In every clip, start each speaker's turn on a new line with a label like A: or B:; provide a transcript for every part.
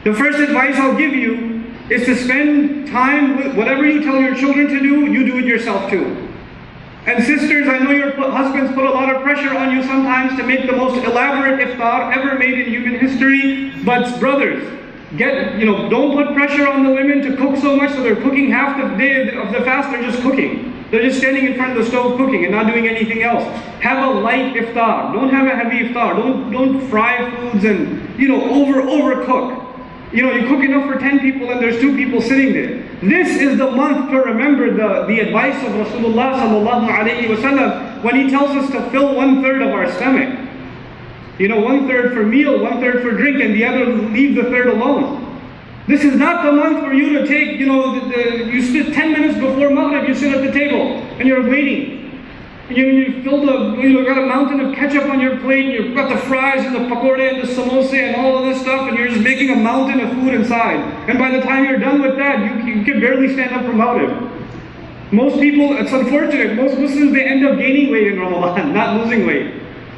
A: The first advice I'll give you is to spend time with whatever you tell your children to do, you do it yourself too. And sisters, I know your husbands put a lot of pressure on you sometimes to make the most elaborate iftar ever made in human history. But brothers, don't put pressure on the women to cook so much so they're cooking half the day of the fast, they're just cooking. They're just standing in front of the stove cooking and not doing anything else. Have a light iftar. Don't have a heavy iftar. Don't fry foods and overcook. You cook enough for 10 people and there's 2 people sitting there. This is the month to remember the advice of Rasulullah sallallahu alaihi wasallam when he tells us to fill 1/3 of our stomach. 1/3 for meal, 1/3 for drink, and the other leave the third alone. This is not the month for you to take, you sit 10 minutes before Maghrib, you sit at the table and you're waiting. You got a mountain of ketchup on your plate, and you've got the fries and the pakode and the samosa and all of this stuff, and you're just making a mountain of food inside. And by the time you're done with that, you can barely stand up from Maghrib. Most people, it's unfortunate, most Muslims, they end up gaining weight in Ramadan, not losing weight.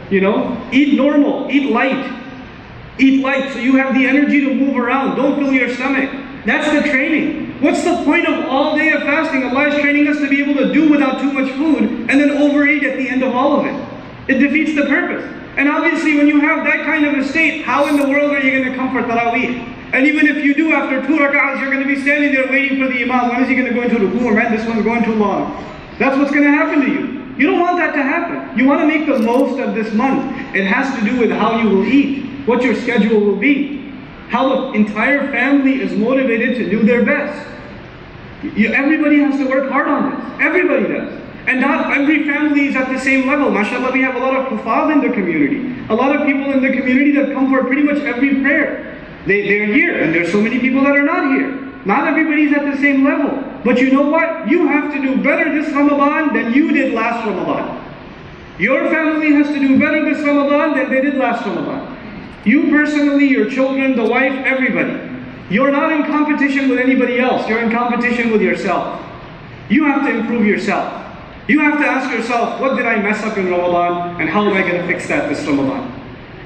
A: Eat normal, eat light. Eat light so you have the energy to move around. Don't fill your stomach. That's the training. What's the point of all day of fasting? Allah is training us to be able to do without too much food and then overeat at the end of all of it. It defeats the purpose. And obviously when you have that kind of a state, how in the world are you going to come for Taraweeh? And even if you do, after 2 rak'ahs, you're going to be standing there waiting for the Imam. When is he going to go into ruku? Man, this one's going too long. That's what's going to happen to you. You don't want that to happen. You want to make the most of this month. It has to do with how you will eat, what your schedule will be, how the entire family is motivated to do their best. Everybody has to work hard on this. Everybody does. And not every family is at the same level. MashaAllah, we have a lot of hufaz in the community. A lot of people in the community that come for pretty much every prayer. They're here, and there's so many people that are not here. Not everybody's at the same level. But you know what? You have to do better this Ramadan than you did last Ramadan. Your family has to do better this Ramadan than they did last Ramadan. You personally, your children, the wife, everybody. You're not in competition with anybody else. You're in competition with yourself. You have to improve yourself. You have to ask yourself, what did I mess up in Ramadan and how am I going to fix that this Ramadan?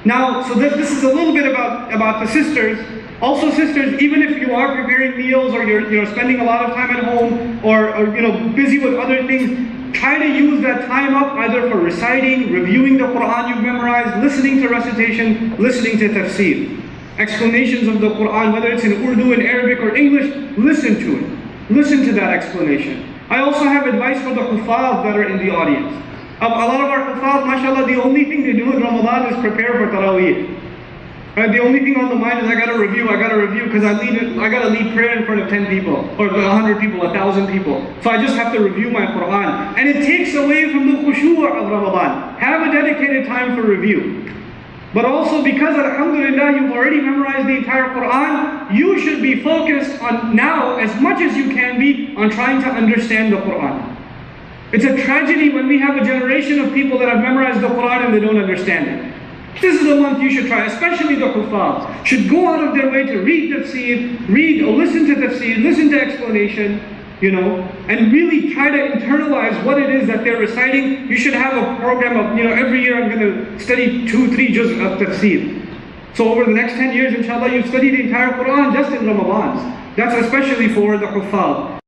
A: Now, so this is a little bit about the sisters. Also sisters, even if you are preparing meals or you're spending a lot of time at home or busy with other things, try to use that time up either for reciting, reviewing the Quran you've memorized, listening to recitation, listening to tafsir. Explanations of the Quran, whether it's in Urdu, in Arabic or English, listen to it. Listen to that explanation. I also have advice for the hufaz that are in the audience. A lot of our hufaz, mashallah, the only thing they do in Ramadan is prepare for Taraweeh. Right? The only thing on the mind is I got to review, because I got to lead prayer in front of 10 people, or 100 people, 1,000 people. So I just have to review my Quran. And it takes away from the khushu' of Ramadan. Have a dedicated time for review. But also because, alhamdulillah, you've already memorized the entire Quran, you should be focused on now, as much as you can be, on trying to understand the Quran. It's a tragedy when we have a generation of people that have memorized the Quran and they don't understand it. This is a month you should try, especially the hufaz. Should go out of their way to read tafsir, read or listen to tafsir, listen to explanation, and really try to internalize what it is that they're reciting. You should have a program of, every year I'm going to study 2-3 juz of tafsir. So over the next 10 years, inshallah, you've studied the entire Quran just in Ramadans. That's especially for the hufaz.